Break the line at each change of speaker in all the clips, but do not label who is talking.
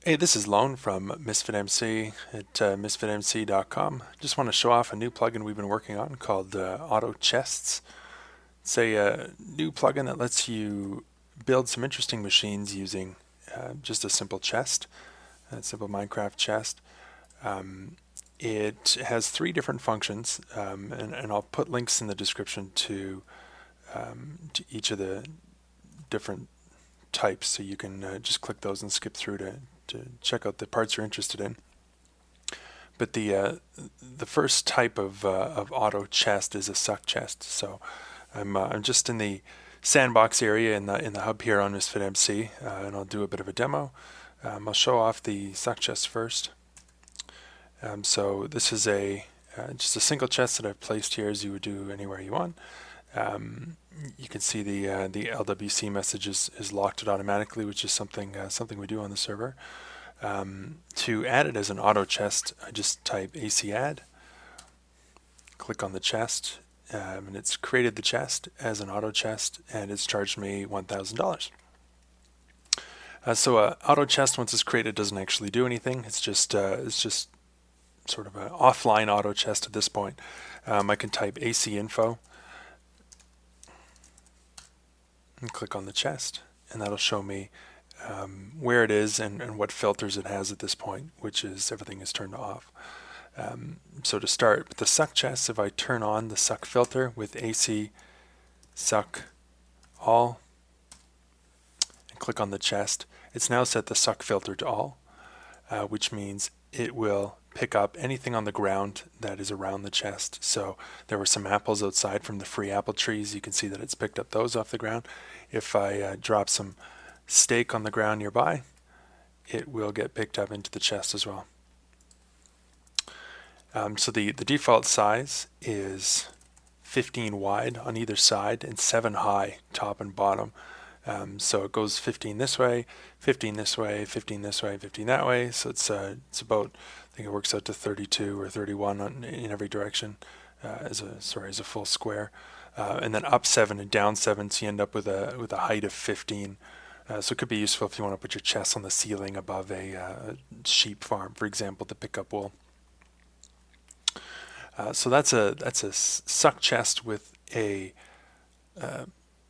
Hey, this is Lone from MisfitMC at MisfitMC.com. Just want to show off a new plugin we've been working on called AutoChests. It's a new plugin that lets you build some interesting machines using just a simple chest, a simple Minecraft chest. It has three different functions, and I'll put links in the description to each of the different types, so you can just click those and skip through to check out the parts you're interested in. But the first type of auto chest is a suck chest. So I'm just in the sandbox area in the hub here on MisfitMC, and I'll do a bit of a demo. I'll show off the suck chest first. So this is just a single chest that I've placed here, as you would do anywhere you want. You can see the LWC message is locked it automatically, which is something we do on the server. To add it as an auto chest, I just type AC add, click on the chest, and it's created the chest as an auto chest, and it's charged me $1,000. So auto chest, once it's created, doesn't actually do anything. It's just sort of an offline auto chest at this point. I can type AC info and click on the chest, and that'll show me where it is and what filters it has at this point, which is everything is turned off. So to start with the suck chest, if I turn on the suck filter with AC suck all and click on the chest, it's now set the suck filter to all, which means it will pick up anything on the ground that is around the chest. So there were some apples outside from the free apple trees. You can see that it's picked up those off the ground. If I drop some steak on the ground nearby, it will get picked up into the chest as well. So the default size is 15 wide on either side and 7 high top and bottom. So it goes 15 this way, 15 this way, 15 this way, 15 that way. So it's about, I think it works out to 32 or 31 in every direction as a full square. And then up 7 and down 7, so you end up with a height of 15. So it could be useful if you want to put your chests on the ceiling above a sheep farm, for example, to pick up wool. So that's a suck chest with a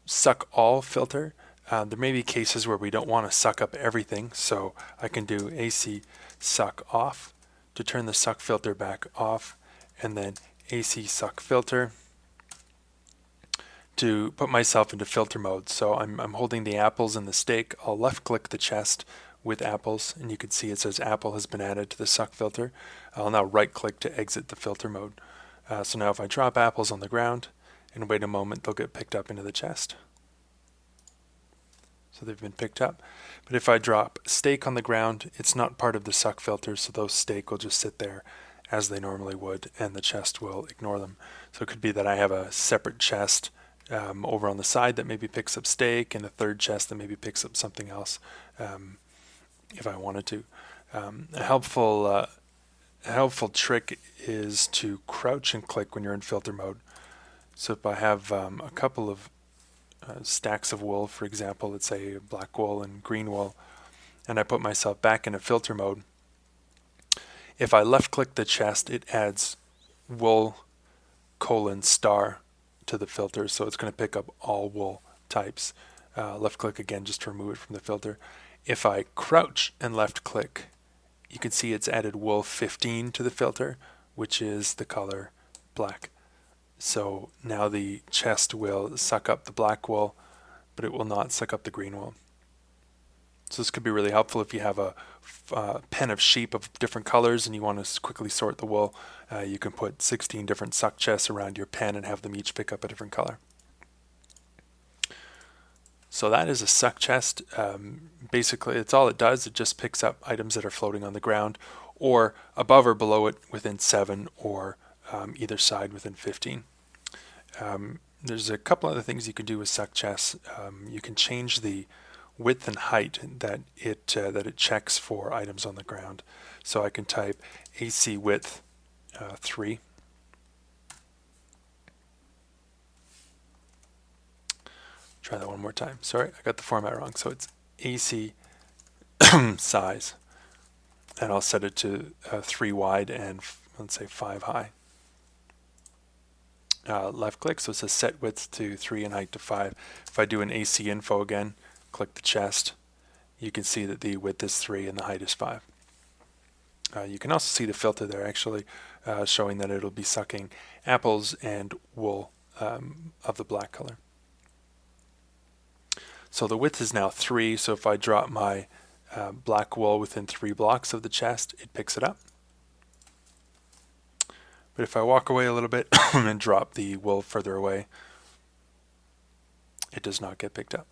suck all filter. There may be cases where we don't want to suck up everything, so I can do AC suck off to turn the suck filter back off, and then AC suck filter to put myself into filter mode. So I'm holding the apples and the steak. I'll left click the chest with apples, and you can see it says apple has been added to the suck filter. I'll now right click to exit the filter mode. So now if I drop apples on the ground and wait a moment, they'll get picked up into the chest. So they've been picked up. But if I drop steak on the ground, it's not part of the suck filter, so those steak will just sit there as they normally would, and the chest will ignore them. So it could be that I have a separate chest over on the side that maybe picks up steak, and a third chest that maybe picks up something else if I wanted to. A helpful trick is to crouch and click when you're in filter mode. So if I have a couple of stacks of wool, for example, let's say black wool and green wool, and I put myself back into filter mode, if I left click the chest, it adds wool : star to the filter, so it's going to pick up all wool types. Left click again just to remove it from the filter. If I crouch and left click, you can see it's added wool 15 to the filter, which is the color black. So now the chest will suck up the black wool, but it will not suck up the green wool. So this could be really helpful if you have a pen of sheep of different colors and you want to quickly sort the wool. You can put 16 different suck chests around your pen and have them each pick up a different color. So that is a suck chest. Basically, it's all it does. It just picks up items that are floating on the ground, or above or below it within 7, or either side within 15. There's a couple other things you can do with suck chests. You can change the width and height that it checks for items on the ground. So I can type AC width 3. Try that one more time. Sorry, I got the format wrong. So it's AC size and I'll set it to 3 wide and let's say 5 high. Left click, so it says set width to 3 and height to 5. If I do an AC info again, click the chest, you can see that the width is 3 and the height is 5. You can also see the filter there actually showing that it'll be sucking apples and wool of the black color. So the width is now 3, so if I drop my black wool within 3 blocks of the chest, it picks it up. But if I walk away a little bit and drop the wool further away, it does not get picked up.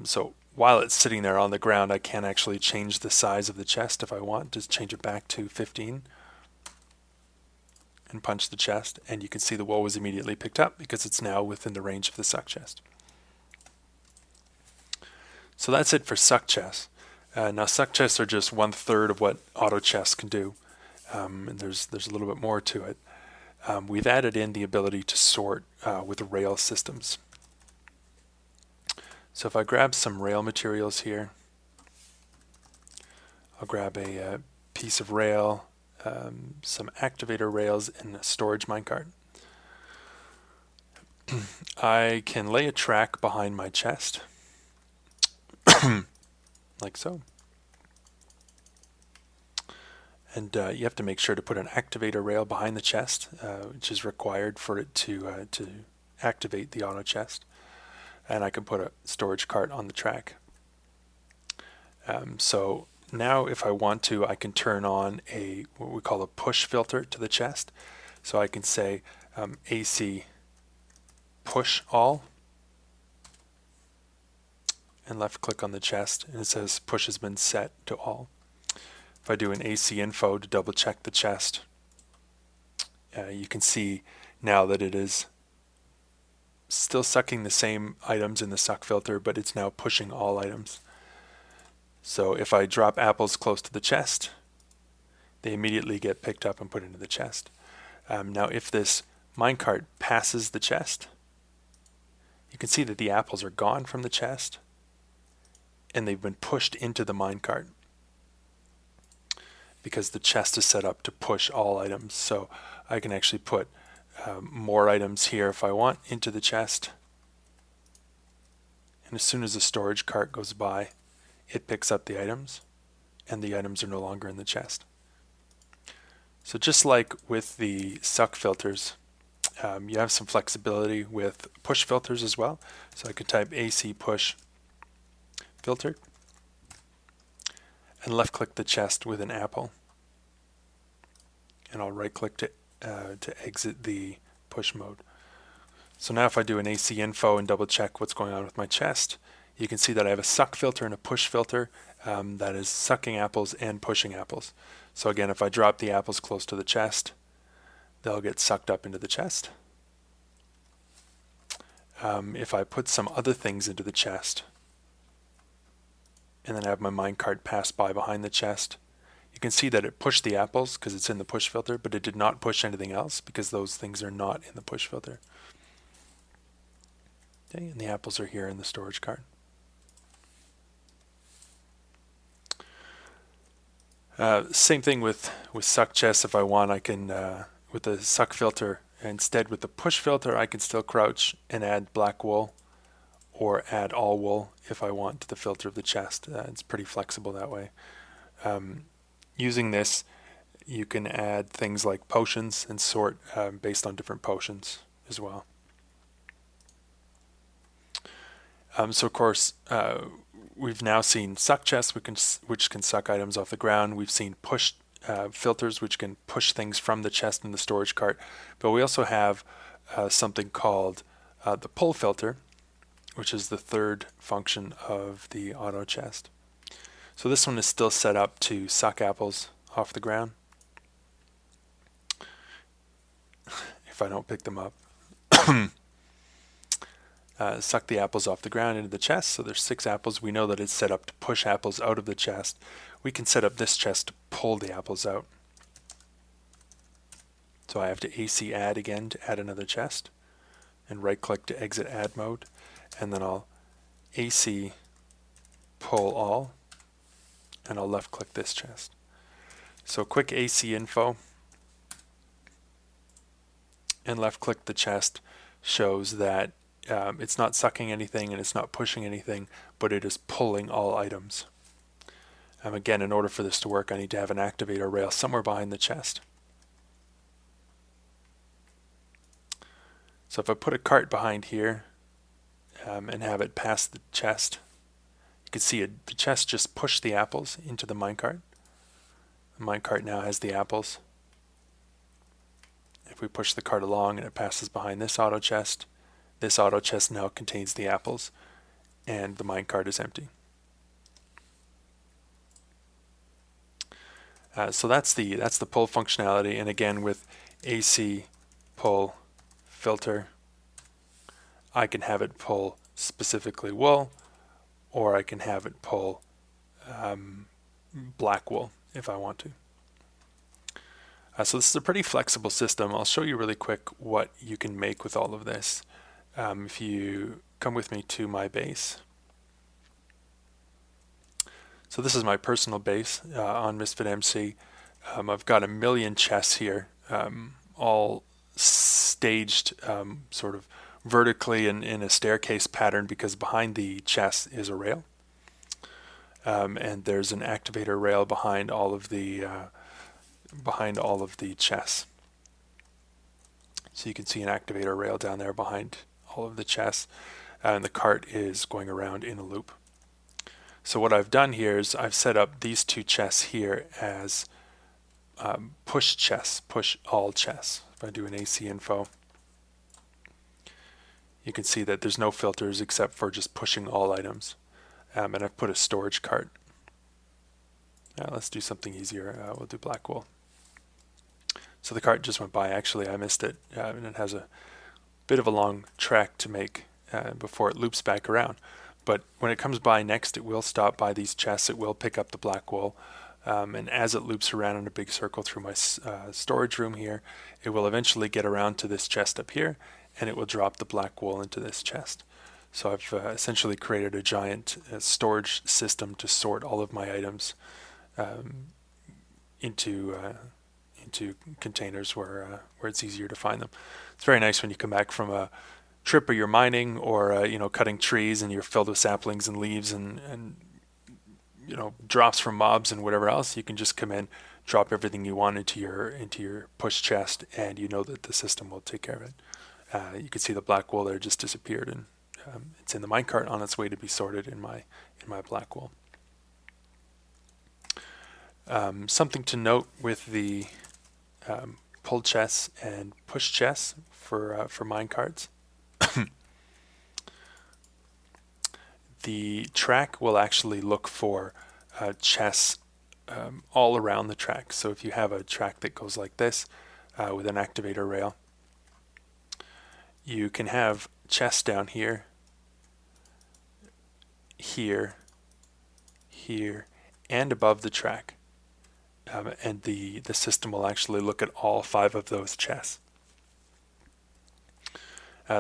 So while it's sitting there on the ground, I can actually change the size of the chest if I want. Just change it back to 15 and punch the chest, and you can see the wool was immediately picked up because it's now within the range of the suck chest. So that's it for suck chests. Now suck chests are just 1/3 of what AutoChests can do. And there's a little bit more to it. We've added in the ability to sort with rail systems. So if I grab some rail materials here, I'll grab a piece of rail, some activator rails, and a storage minecart. I can lay a track behind my chest, like so. And you have to make sure to put an activator rail behind the chest, which is required for it to activate the AutoChest. And I can put a storage cart on the track. So now if I want to, I can turn on what we call a push filter to the chest. So I can say AC push all, and left click on the chest, and it says push has been set to all. If I do an AC info to double check the chest, you can see now that it is still sucking the same items in the suck filter, but it's now pushing all items. So if I drop apples close to the chest, they immediately get picked up and put into the chest. Now if this minecart passes the chest, you can see that the apples are gone from the chest and they've been pushed into the minecart, because the chest is set up to push all items. So I can actually put more items here if I want into the chest. And as soon as the storage cart goes by, it picks up the items, and the items are no longer in the chest. So just like with the suck filters, you have some flexibility with push filters as well. So I could type AC push filter and left click the chest with an apple, and I'll right click to exit the push mode. So now if I do an AC info and double check what's going on with my chest, you can see that I have a suck filter and a push filter that is sucking apples and pushing apples. So again, if I drop the apples close to the chest, they'll get sucked up into the chest. If I put some other things into the chest and then have my minecart pass by behind the chest, you can see that it pushed the apples because it's in the push filter, but it did not push anything else because those things are not in the push filter. Okay, and the apples are here in the storage cart. Same thing with suck chests. If I want, I can, with the suck filter, instead with the push filter, I can still crouch and add black wool or add all wool if I want to the filter of the chest. It's pretty flexible that way. Using this, you can add things like potions and sort based on different potions as well. So of course, we've now seen suck chests which can suck items off the ground. We've seen push filters which can push things from the chest in the storage cart. But we also have something called the pull filter, which is the third function of the AutoChest. So this one is still set up to suck apples off the ground if I don't pick them up. Suck the apples off the ground into the chest. So there's 6 apples. We know that it's set up to push apples out of the chest. We can set up this chest to pull the apples out. So I have to AC add again to add another chest, and right click to exit add mode, and then I'll AC pull all, and I'll left click this chest. So quick AC info, and left click the chest shows that it's not sucking anything and it's not pushing anything, but it is pulling all items. Again, in order for this to work, I need to have an activator rail somewhere behind the chest. So if I put a cart behind here and have it past the chest, you can see the chest just pushed the apples into the minecart. The minecart now has the apples. If we push the cart along and it passes behind this AutoChest now contains the apples, and the minecart is empty. So that's the pull functionality, and again with AC pull filter, I can have it pull specifically wool, or I can have it pull black wool if I want to. So this is a pretty flexible system. I'll show you really quick what you can make with all of this. If you come with me to my base. So this is my personal base on MisfitMC. I've got a million chests here, all staged sort of vertically in a staircase pattern, because behind the chest is a rail. And there's an activator rail behind all of the chests. So you can see an activator rail down there behind all of the chests, and the cart is going around in a loop. So what I've done here is I've set up these two chests here as push chests, push all chests. If I do an AC info, you can see that there's no filters except for just pushing all items. And I've put a storage cart. Let's do something easier. We'll do black wool. So the cart just went by. Actually, I missed it, and it has a bit of a long track to make before it loops back around. But when it comes by next, it will stop by these chests. It will pick up the black wool, and as it loops around in a big circle through my storage room here, it will eventually get around to this chest up here, and it will drop the black wool into this chest. So I've essentially created a giant storage system to sort all of my items into containers where it's easier to find them. It's very nice when you come back from a trip or you're mining, or cutting trees, and you're filled with saplings and leaves and drops from mobs and whatever else. You can just come in, drop everything you want into your push chest, and you know that the system will take care of it. You can see the black wool there just disappeared, and it's in the minecart on its way to be sorted in my black wool. Something to note with the pull chests and push chests for minecarts. The track will actually look for chests all around the track. So if you have a track that goes like this with an activator rail, you can have chests down here, here, here, and above the track. And the system will actually look at all 5 of those chests.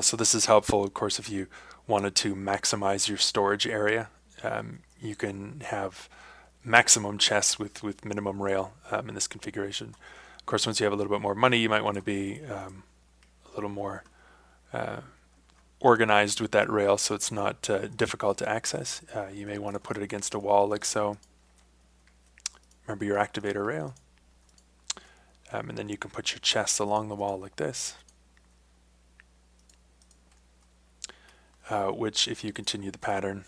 So this is helpful, of course, if you wanted to maximize your storage area. You can have maximum chests with minimum rail in this configuration. Of course, once you have a little bit more money, you might want to be a little more organized with that rail so it's not difficult to access. You may want to put it against a wall like so. Remember your activator rail. And then you can put your chests along the wall like this. Which, if you continue the pattern,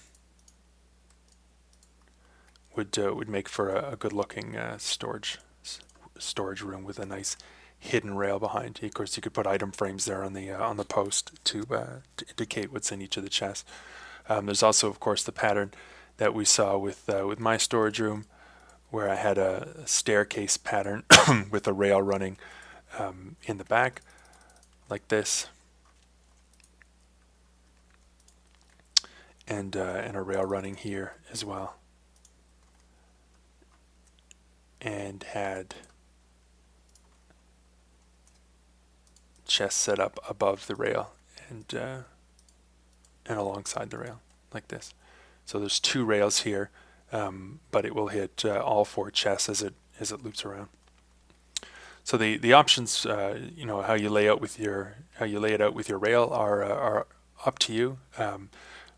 would make for a good-looking storage room with a nice hidden rail behind. Of course, you could put item frames there on the post to indicate what's in each of the chests. There's also, of course, the pattern that we saw with my storage room, where I had a staircase pattern with a rail running in the back, like this. And a rail running here as well, and had chests set up above the rail and alongside the rail like this. So there's 2 rails here but it will hit all 4 chests as it loops around. So the options, how you lay it out with your rail are up to you.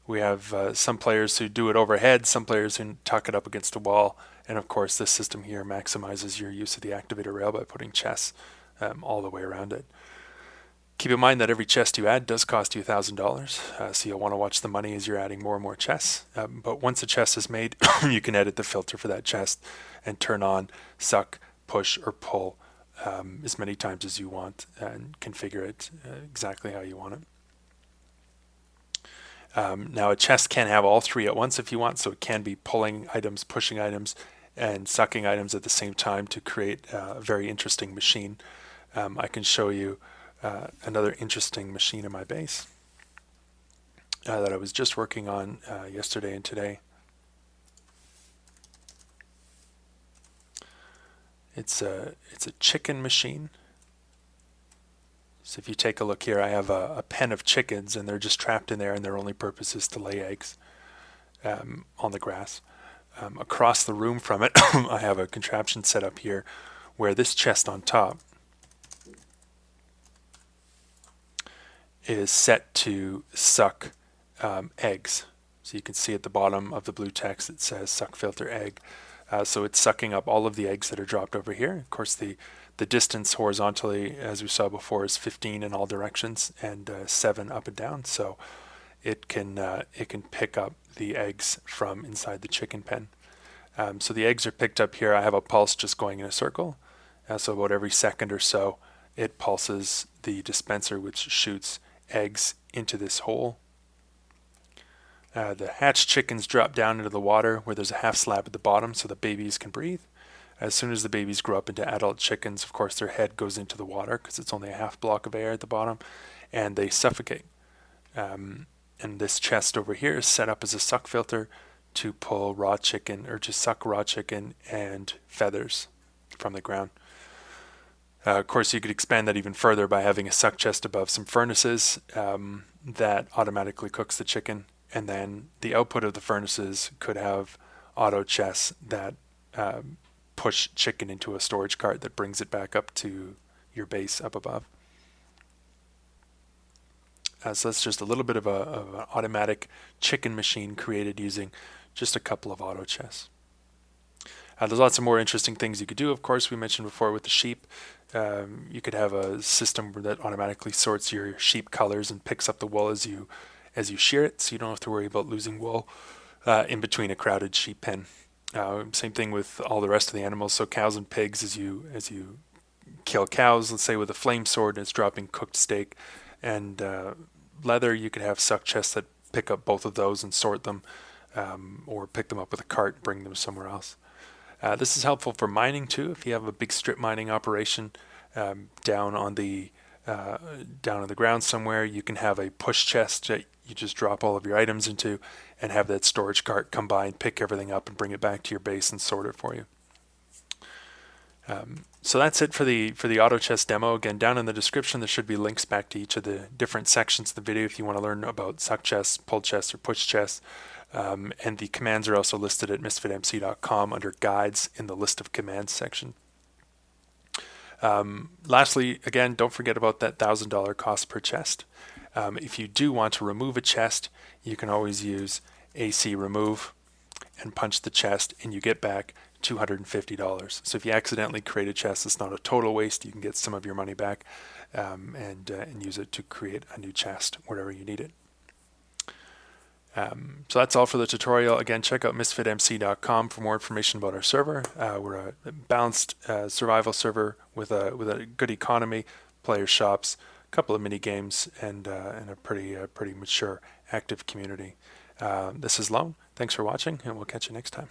We have some players who do it overhead, some players who tuck it up against a wall, and of course this system here maximizes your use of the activator rail by putting chests all the way around it. Keep in mind that every chest you add does cost you $1,000, so you'll want to watch the money as you're adding more and more chests. But once a chest is made, you can edit the filter for that chest and turn on suck, push, or pull as many times as you want and configure it exactly how you want it. Now a chest can have all 3 at once if you want, so it can be pulling items, pushing items, and sucking items at the same time to create a very interesting machine. I can show you another interesting machine in my base that I was just working on yesterday and today. It's a chicken machine. So if you take a look here, I have a pen of chickens, and they're just trapped in there, and their only purpose is to lay eggs on the grass. Across the room from it, I have a contraption set up here where this chest on top is set to suck eggs. So you can see at the bottom of the blue text it says suck filter egg. So it's sucking up all of the eggs that are dropped over here. Of course, the distance horizontally, as we saw before, is 15 in all directions and 7 up and down. So it can pick up the eggs from inside the chicken pen. So the eggs are picked up here. I have a pulse just going in a circle. So about every second or so, it pulses the dispenser, which shoots eggs into this hole. The hatched chickens drop down into the water where there's a half slab at the bottom so the babies can breathe. As soon as the babies grow up into adult chickens, of course, their head goes into the water because it's only a half block of air at the bottom, and they suffocate. And this chest over here is set up as a suck filter to pull raw chicken, or to suck raw chicken and feathers from the ground. Of course, you could expand that even further by having a suck chest above some furnaces that automatically cooks the chicken. And then the output of the furnaces could have AutoChests that push chicken into a storage cart that brings it back up to your base up above. So that's just a little bit of an automatic chicken machine created using just a couple of AutoChests. There's lots of more interesting things you could do. Of course, we mentioned before with the sheep, you could have a system that automatically sorts your sheep colors and picks up the wool as you shear it, so you don't have to worry about losing wool in between a crowded sheep pen. Same thing with all the rest of the animals. So cows and pigs, as you kill cows, let's say with a flame sword, and it's dropping cooked steak and leather, you could have suck chests that pick up both of those and sort them, or pick them up with a cart and bring them somewhere else. This is helpful for mining too. If you have a big strip mining operation down on the ground somewhere, you can have a push chest that you just drop all of your items into and have that storage cart come by and pick everything up and bring it back to your base and sort it for you. So that's it for the AutoChest demo. Again, down in the description there should be links back to each of the different sections of the video if you want to learn about suck chests, pull chests, or push chests. And the commands are also listed at MisfitMC.com under guides in the list of commands section. Lastly, again, don't forget about that $1,000 cost per chest. If you do want to remove a chest, you can always use AC remove and punch the chest, and you get back $250. So if you accidentally create a chest, it's not a total waste. You can get some of your money back and use it to create a new chest wherever you need it. So that's all for the tutorial. Again, check out MisfitMC.com for more information about our server. We're a balanced survival server with a good economy, player shops, a couple of mini games, and a pretty mature, active community. This is Lone. Thanks for watching, and we'll catch you next time.